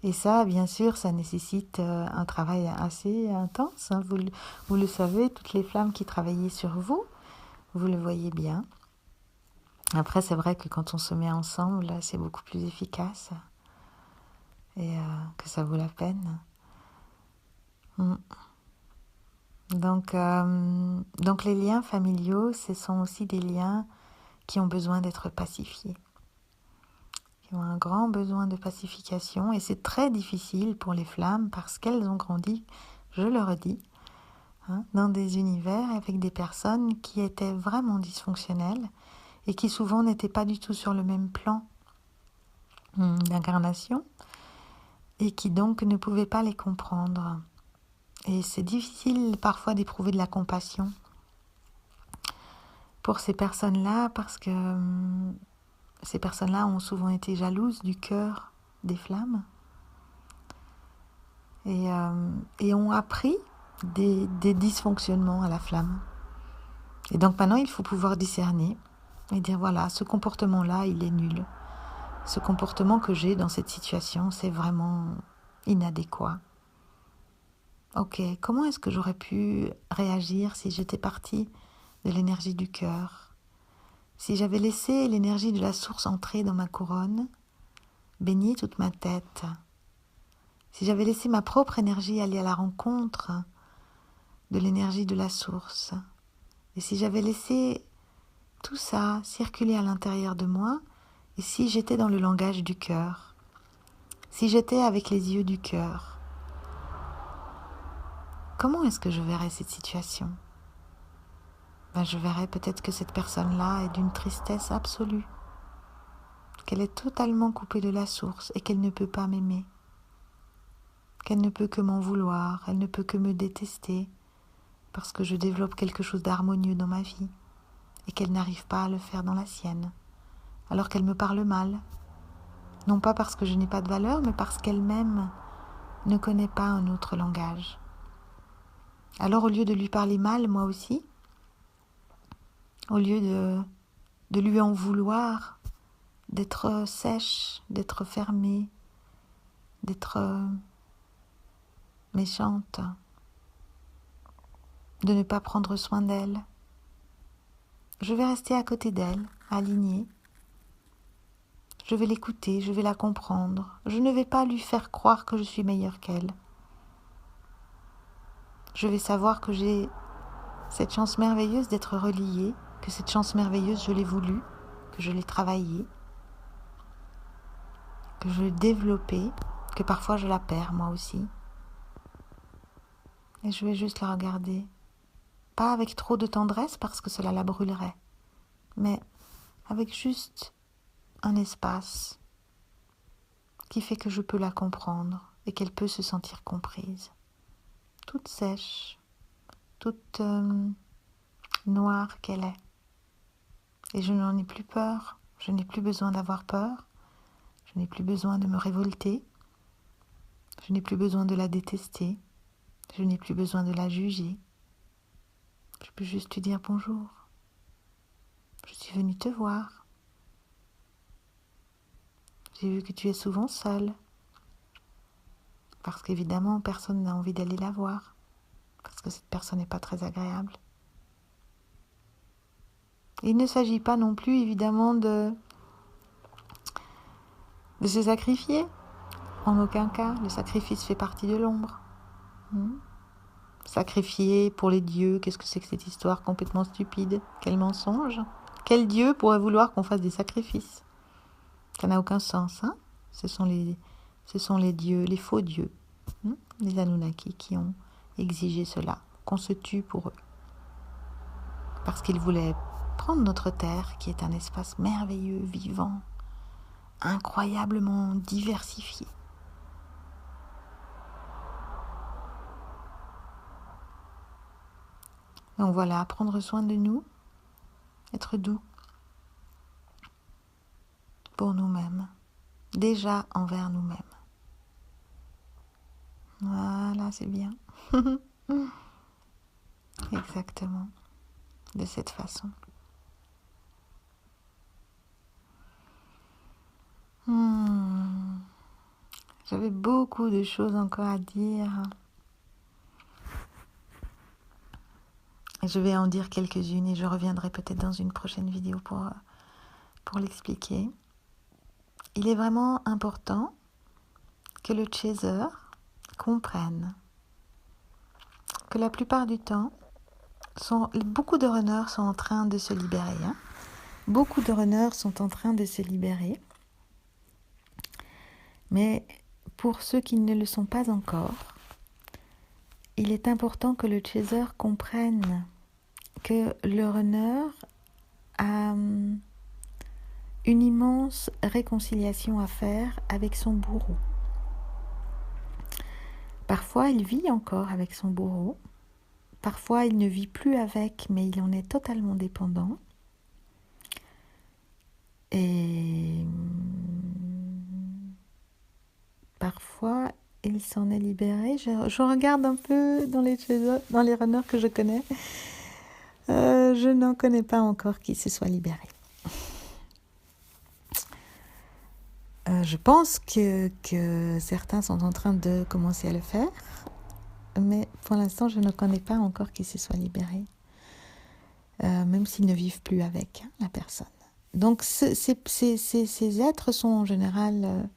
Et ça, bien sûr, ça nécessite un travail assez intense. Vous le savez, toutes les flammes qui travaillaient sur vous, vous le voyez bien. Après, c'est vrai que quand on se met ensemble, c'est beaucoup plus efficace et que ça vaut la peine. Donc les liens familiaux, ce sont aussi des liens qui ont besoin d'être pacifiés, qui ont un grand besoin de pacification. Et c'est très difficile pour les flammes parce qu'elles ont grandi, je le redis, dans des univers avec des personnes qui étaient vraiment dysfonctionnelles et qui souvent n'étaient pas du tout sur le même plan d'incarnation et qui donc ne pouvaient pas les comprendre. Et c'est difficile parfois d'éprouver de la compassion pour ces personnes-là parce que ces personnes-là ont souvent été jalouses du cœur des flammes et ont appris des dysfonctionnements à la flamme. Et donc maintenant, il faut pouvoir discerner et dire voilà, ce comportement-là, il est nul. Ce comportement que j'ai dans cette situation, c'est vraiment inadéquat. Ok, comment est-ce que j'aurais pu réagir si j'étais partie de l'énergie du cœur? Si j'avais laissé l'énergie de la source entrer dans ma couronne, baigner toute ma tête? Si j'avais laissé ma propre énergie aller à la rencontre de l'énergie de la source? Et si j'avais laissé tout ça circuler à l'intérieur de moi? Et si j'étais dans le langage du cœur? Si j'étais avec les yeux du cœur? Comment est-ce que je verrais cette situation? Je verrais peut-être que cette personne-là est d'une tristesse absolue, qu'elle est totalement coupée de la source et qu'elle ne peut pas m'aimer, qu'elle ne peut que m'en vouloir, elle ne peut que me détester, parce que je développe quelque chose d'harmonieux dans ma vie et qu'elle n'arrive pas à le faire dans la sienne, alors qu'elle me parle mal, non pas parce que je n'ai pas de valeur, mais parce qu'elle-même ne connaît pas un autre langage. Alors au lieu de lui parler mal, moi aussi, au lieu de lui en vouloir, d'être sèche, d'être fermée, d'être méchante, de ne pas prendre soin d'elle, je vais rester à côté d'elle, alignée. Je vais l'écouter, je vais la comprendre. Je ne vais pas lui faire croire que je suis meilleure qu'elle. Je vais savoir que j'ai cette chance merveilleuse d'être reliée, que cette chance merveilleuse, je l'ai voulue, que je l'ai travaillée, que je l'ai développée, que parfois je la perds moi aussi. Et je vais juste la regarder. Pas avec trop de tendresse parce que cela la brûlerait, mais avec juste un espace qui fait que je peux la comprendre et qu'elle peut se sentir comprise. Toute sèche, toute noire qu'elle est. Et je n'en ai plus peur, je n'ai plus besoin d'avoir peur, je n'ai plus besoin de me révolter, je n'ai plus besoin de la détester, je n'ai plus besoin de la juger. Je peux juste lui dire bonjour. Je suis venue te voir. J'ai vu que tu es souvent seule. Parce qu'évidemment, personne n'a envie d'aller la voir. Parce que cette personne n'est pas très agréable. Il ne s'agit pas non plus, évidemment, de se sacrifier. En aucun cas, le sacrifice fait partie de l'ombre. Sacrifier pour les dieux, qu'est-ce que c'est que cette histoire complètement stupide? Quel mensonge? Quel dieu pourrait vouloir qu'on fasse des sacrifices? Ça n'a aucun sens, hein? Ce sont les dieux, les faux dieux, les Anunnaki qui ont exigé cela, qu'on se tue pour eux. Parce qu'ils voulaient prendre notre terre, qui est un espace merveilleux, vivant, incroyablement diversifié. Donc voilà, prendre soin de nous, être doux pour nous-mêmes, déjà envers nous-mêmes. Voilà, c'est bien. Exactement, de cette façon. J'avais beaucoup de choses encore à dire. Je vais en dire quelques-unes et je reviendrai peut-être dans une prochaine vidéo pour l'expliquer. Il est vraiment important que le chaser comprenne que la plupart du temps, beaucoup de runners sont en train de se libérer. Beaucoup de runners sont en train de se libérer. Mais pour ceux qui ne le sont pas encore, il est important que le chaser comprenne que le runner a une immense réconciliation à faire avec son bourreau. Parfois, il vit encore avec son bourreau. Parfois, il ne vit plus avec, mais il en est totalement dépendant. Et parfois, il s'en est libéré. Je regarde un peu dans les runners que je connais. Je n'en connais pas encore qui se soit libéré. Je pense que certains sont en train de commencer à le faire, mais pour l'instant, je ne connais pas encore qui se soit libéré, même s'ils ne vivent plus avec la personne. Donc, ces êtres sont en général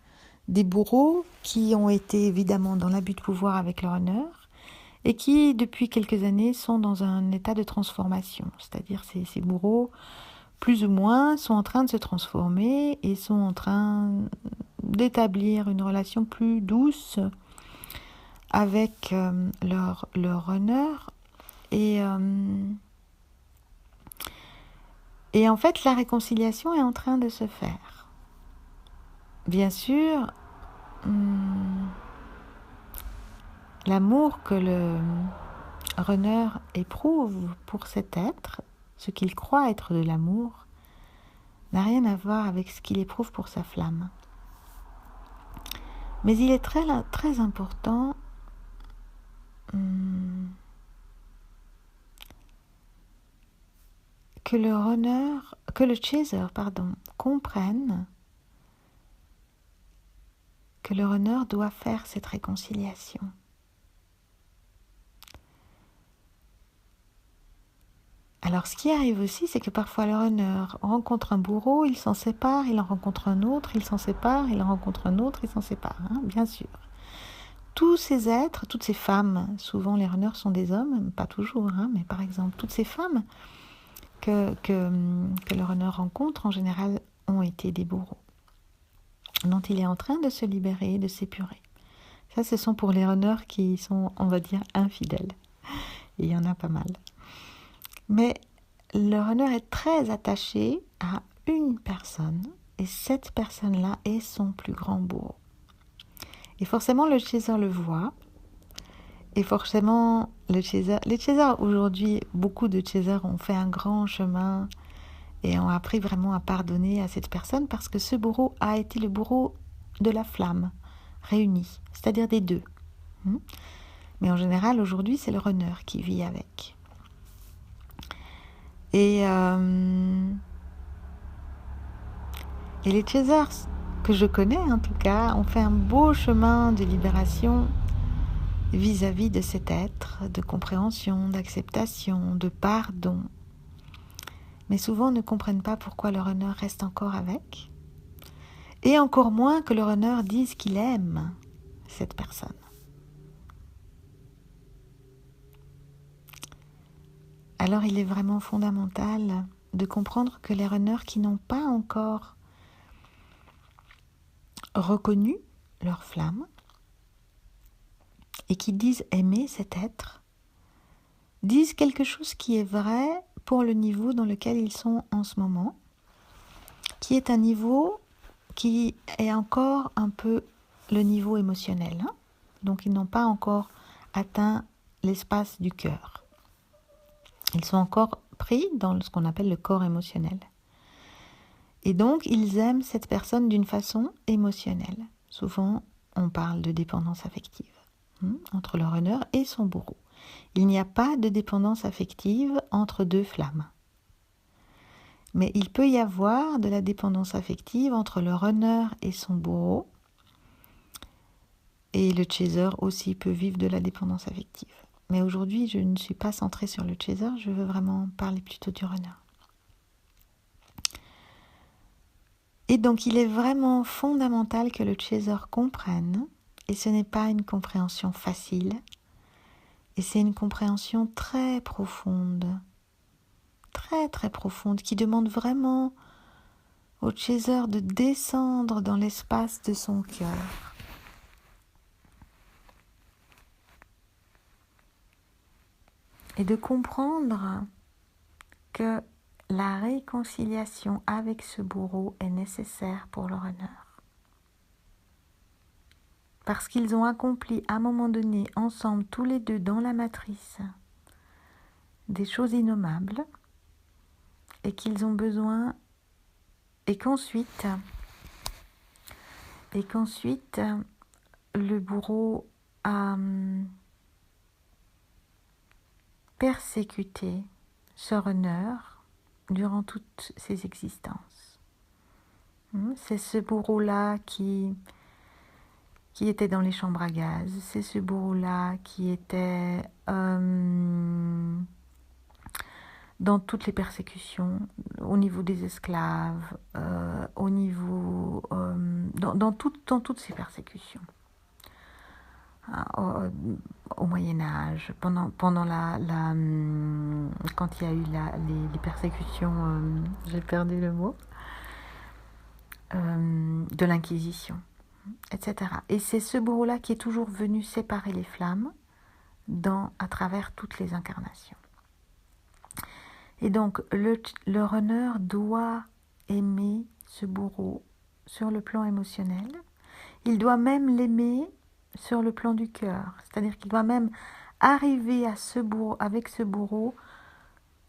des bourreaux qui ont été évidemment dans l'abus de pouvoir avec le runner et qui, depuis quelques années, sont dans un état de transformation. C'est-à-dire ces bourreaux, plus ou moins, sont en train de se transformer et sont en train d'établir une relation plus douce avec leur runner. Et en fait, la réconciliation est en train de se faire. Bien sûr, l'amour que le runner éprouve pour cet être, ce qu'il croit être de l'amour, n'a rien à voir avec ce qu'il éprouve pour sa flamme. Mais il est très, très important que le chaser, comprenne que le runner doit faire cette réconciliation. Alors, ce qui arrive aussi, c'est que parfois le runner rencontre un bourreau, il s'en sépare, il en rencontre un autre, il s'en sépare, il en rencontre un autre, il s'en sépare, hein, bien sûr. Tous ces êtres, toutes ces femmes, souvent les runners sont des hommes, pas toujours, hein, mais par exemple, toutes ces femmes que le runner rencontre, en général, ont été des bourreaux, dont il est en train de se libérer, de s'épurer. Ça, ce sont pour les runners qui sont, on va dire, infidèles. Et il y en a pas mal. Mais le runner est très attaché à une personne, et cette personne-là est son plus grand bourreau. Et forcément, le chaser le voit, et forcément, les chasers aujourd'hui, beaucoup de chasers ont fait un grand chemin et ont appris vraiment à pardonner à cette personne parce que ce bourreau a été le bourreau de la flamme réunie, c'est-à-dire des deux. Mais en général, aujourd'hui, c'est le runner qui vit avec. Et les chasers que je connais, en tout cas, ont fait un beau chemin de libération vis-à-vis de cet être, de compréhension, d'acceptation, de pardon. Mais souvent ne comprennent pas pourquoi le runner reste encore avec. Et encore moins que le runner dise qu'il aime cette personne. Alors il est vraiment fondamental de comprendre que les runners qui n'ont pas encore reconnu leur flamme et qui disent aimer cet être, disent quelque chose qui est vrai pour le niveau dans lequel ils sont en ce moment, qui est un niveau qui est encore un peu le niveau émotionnel. Donc ils n'ont pas encore atteint l'espace du cœur. Ils sont encore pris dans ce qu'on appelle le corps émotionnel. Et donc ils aiment cette personne d'une façon émotionnelle. Souvent on parle de dépendance affective entre le runner et son bourreau. Il n'y a pas de dépendance affective entre deux flammes. Mais il peut y avoir de la dépendance affective entre le runner et son bourreau. Et le chaser aussi peut vivre de la dépendance affective. Mais aujourd'hui, je ne suis pas centrée sur le chaser, je veux vraiment parler plutôt du runner. Et donc, il est vraiment fondamental que le chaser comprenne, et ce n'est pas une compréhension facile, et c'est une compréhension très profonde, qui demande vraiment au chaser de descendre dans l'espace de son cœur. Et de comprendre que la réconciliation avec ce bourreau est nécessaire pour le runner. Parce qu'ils ont accompli à un moment donné, ensemble, tous les deux dans la matrice, des choses innommables, et qu'ils ont besoin, et qu'ensuite, le bourreau a persécuté ce runner durant toutes ses existences. C'est ce bourreau-là qui était dans les chambres à gaz, c'est ce bourreau-là qui était dans toutes les persécutions, au niveau des esclaves, au niveau dans toutes ces persécutions. Au Moyen-Âge, pendant quand il y a eu les persécutions, j'ai perdu le mot, de l'Inquisition, etc. Et c'est ce bourreau-là qui est toujours venu séparer les flammes à travers toutes les incarnations. Et donc, le runner doit aimer ce bourreau sur le plan émotionnel. Il doit même l'aimer sur le plan du cœur. C'est-à-dire qu'il doit même arriver avec ce bourreau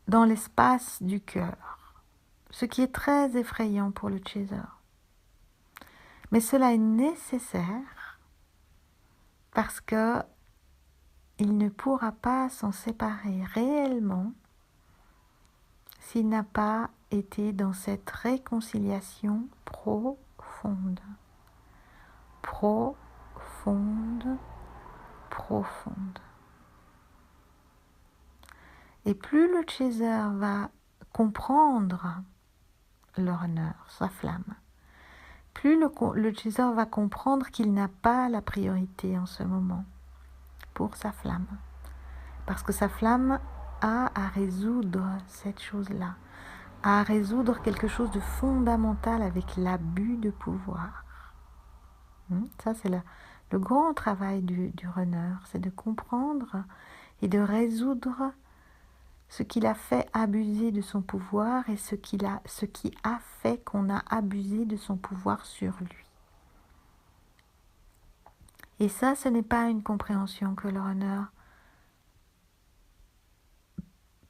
dans l'espace du cœur. Ce qui est très effrayant pour le chaser. Mais cela est nécessaire parce que il ne pourra pas s'en séparer réellement s'il n'a pas été dans cette réconciliation profonde. Et plus le chaser va comprendre le runner, sa flamme, plus le chaser va comprendre qu'il n'a pas la priorité en ce moment pour sa flamme. Parce que sa flamme a à résoudre cette chose-là, à résoudre quelque chose de fondamental avec l'abus de pouvoir. Ça, c'est le grand travail du runner, c'est de comprendre et de résoudre ce qu'il a fait abuser de son pouvoir et ce qui a fait qu'on a abusé de son pouvoir sur lui. Et ça, ce n'est pas une compréhension que le runner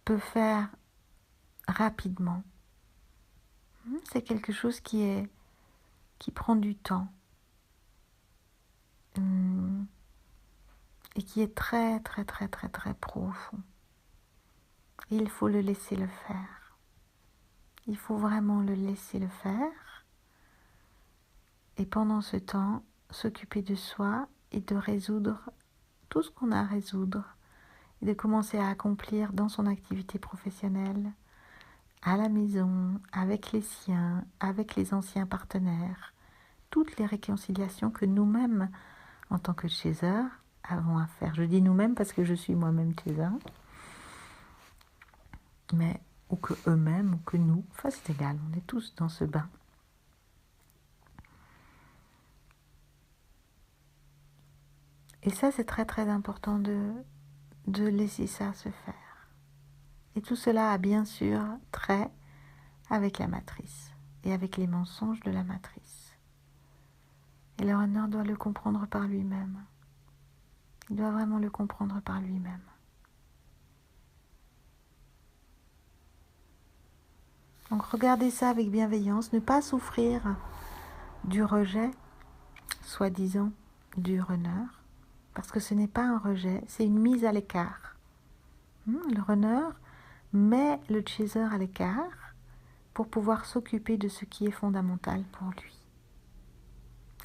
peut faire rapidement. C'est quelque chose qui prend du temps et qui est très très très très très profond. Et il faut le laisser le faire. Il faut vraiment le laisser le faire. Et pendant ce temps, s'occuper de soi et de résoudre tout ce qu'on a à résoudre. Et de commencer à accomplir dans son activité professionnelle, à la maison, avec les siens, avec les anciens partenaires, toutes les réconciliations que nous-mêmes, en tant que chaser, avons à faire. Je dis nous-mêmes parce que je suis moi-même chaser, mais ou que eux-mêmes, ou que nous, enfin c'est égal, on est tous dans ce bain. Et ça, c'est très très important de laisser ça se faire. Et tout cela a bien sûr trait avec la matrice et avec les mensonges de la matrice. Et le runner doit le comprendre par lui-même. Il doit vraiment le comprendre par lui-même. Donc regardez ça avec bienveillance, ne pas souffrir du rejet, soi-disant, du runner, parce que ce n'est pas un rejet, c'est une mise à l'écart. Le runner met le chaser à l'écart pour pouvoir s'occuper de ce qui est fondamental pour lui.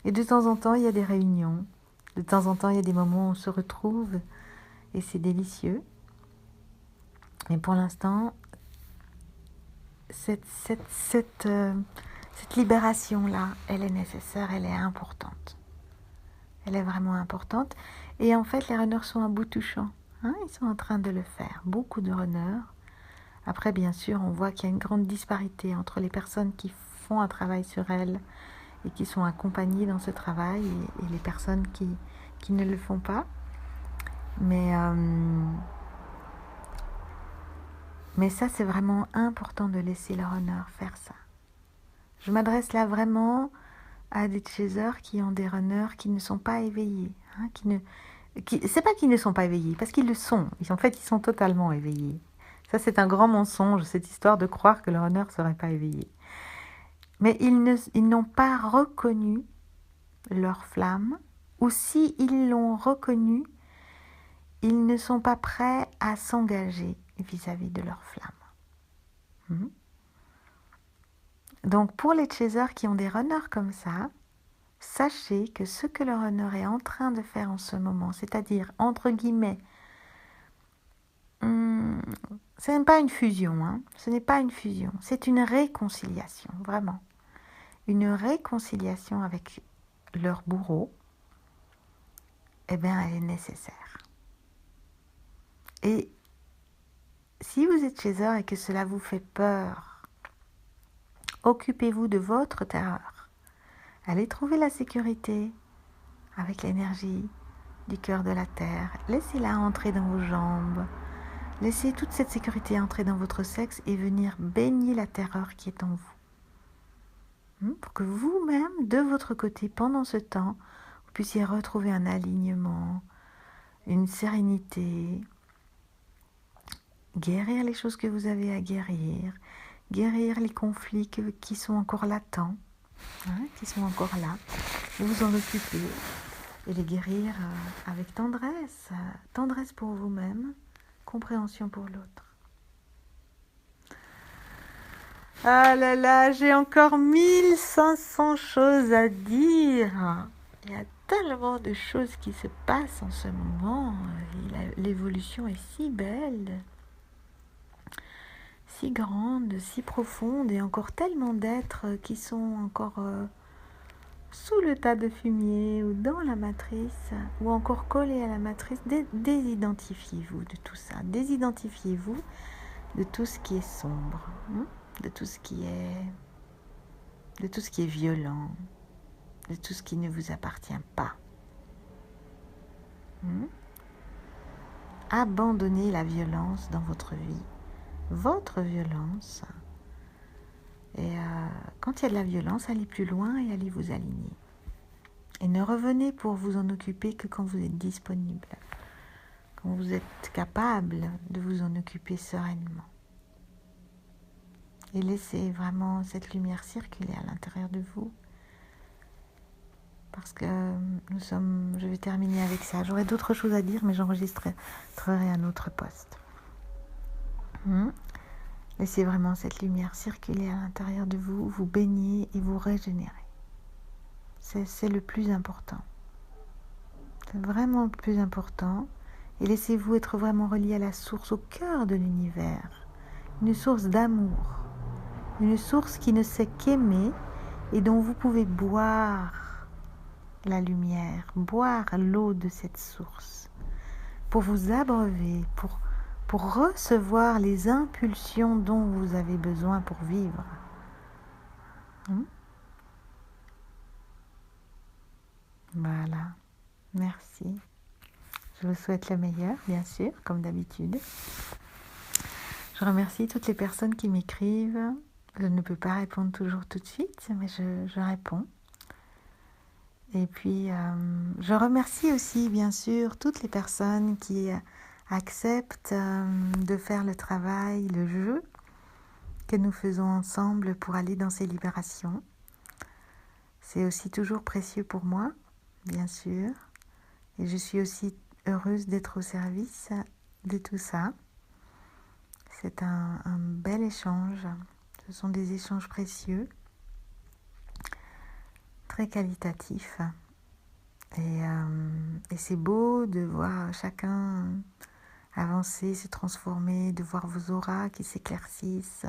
Et de temps en temps, il y a des réunions, de temps en temps, il y a des moments où on se retrouve et c'est délicieux. Mais pour l'instant, cette libération-là, elle est nécessaire, elle est importante. Elle est vraiment importante. Et en fait, les runners sont à bout touchant. Ils sont en train de le faire. Beaucoup de runners. Après, bien sûr, on voit qu'il y a une grande disparité entre les personnes qui font un travail sur elles et qui sont accompagnées dans ce travail et les personnes qui ne le font pas. Mais ça, c'est vraiment important de laisser le runner faire ça. Je m'adresse là vraiment à des chasers qui ont des runners qui ne sont pas éveillés. C'est pas qu'ils ne sont pas éveillés, parce qu'ils le sont. En fait, ils sont totalement éveillés. Ça, c'est un grand mensonge, cette histoire de croire que le runner ne serait pas éveillé. Mais ils n'ont pas reconnu leur flamme, ou si ils l'ont reconnu, ils ne sont pas prêts à s'engager vis-à-vis de leur flamme. Donc, pour les chasers qui ont des runners comme ça, sachez que ce que le runner est en train de faire en ce moment, c'est-à-dire, entre guillemets, ce n'est pas une fusion, ce n'est pas une fusion, c'est une réconciliation, vraiment. Une réconciliation avec leur bourreau, elle est nécessaire. Et si vous êtes chaser et que cela vous fait peur, occupez-vous de votre terreur. Allez trouver la sécurité avec l'énergie du cœur de la terre. Laissez-la entrer dans vos jambes. Laissez toute cette sécurité entrer dans votre sexe et venir baigner la terreur qui est en vous. Pour que vous-même, de votre côté, pendant ce temps, vous puissiez retrouver un alignement, une sérénité, guérir les choses que vous avez à guérir les conflits qui sont encore latents, qui sont encore là, vous en occuper et les guérir avec tendresse pour vous-même, compréhension pour l'autre. Ah là là, j'ai encore 1500 choses à dire. Il y a tellement de choses qui se passent en ce moment. L'évolution est si belle. si grande, si profonde, et encore tellement d'êtres qui sont encore sous le tas de fumier ou dans la matrice ou encore collés à la matrice. Désidentifiez-vous de tout ça. Désidentifiez-vous de tout ce qui est sombre, de tout ce qui est violent, de tout ce qui ne vous appartient pas. Abandonnez la violence dans votre vie, votre violence. Et quand il y a de la violence, allez plus loin et allez vous aligner. Et ne revenez pour vous en occuper que quand vous êtes disponible, quand vous êtes capable de vous en occuper sereinement. Et laissez vraiment cette lumière circuler à l'intérieur de vous. Parce que je vais terminer avec ça. J'aurais d'autres choses à dire, mais j'enregistrerai un autre post. Laissez vraiment cette lumière circuler à l'intérieur de vous, vous baigner et vous régénérer. C'est le plus important. C'est vraiment le plus important. Et laissez-vous être vraiment relié à la source, au cœur de l'univers. Une source d'amour. Une source qui ne sait qu'aimer et dont vous pouvez boire la lumière, boire l'eau de cette source pour vous abreuver, pour recevoir les impulsions dont vous avez besoin pour vivre. Voilà, merci. Je vous souhaite le meilleur, bien sûr, comme d'habitude. Je remercie toutes les personnes qui m'écrivent. Je ne peux pas répondre toujours tout de suite, mais je réponds. Et puis, je remercie aussi, bien sûr, toutes les personnes qui acceptent de faire le travail, le jeu que nous faisons ensemble pour aller dans ces libérations. C'est aussi toujours précieux pour moi, bien sûr. Et je suis aussi heureuse d'être au service de tout ça. C'est un bel échange. Ce sont des échanges précieux, très qualitatifs. Et c'est beau de voir chacun avancer, se transformer, de voir vos auras qui s'éclaircissent,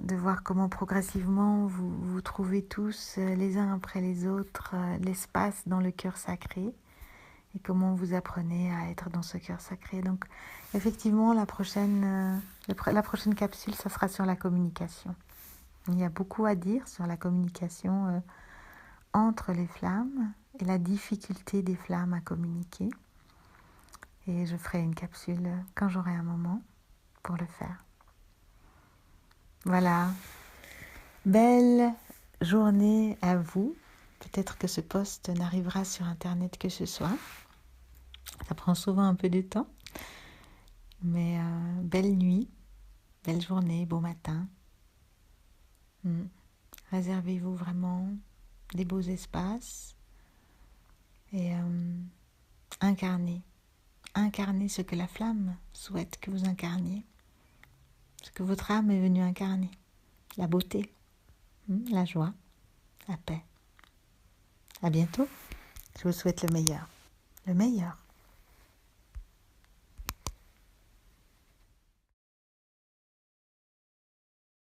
de voir comment progressivement vous trouvez tous les uns après les autres l'espace dans le cœur sacré et comment vous apprenez à être dans ce cœur sacré. Donc effectivement, la prochaine capsule, ça sera sur la communication. Il y a beaucoup à dire sur la communication entre les flammes et la difficulté des flammes à communiquer. Et je ferai une capsule quand j'aurai un moment pour le faire. Voilà. Belle journée à vous. Peut-être que ce post n'arrivera sur Internet que ce soir. Ça prend souvent un peu de temps. Mais belle nuit, belle journée, bon matin. Réservez-vous vraiment des beaux espaces et incarnez ce que la flamme souhaite que vous incarniez, ce que votre âme est venue incarner, la beauté, la joie, la paix. À bientôt, je vous souhaite le meilleur.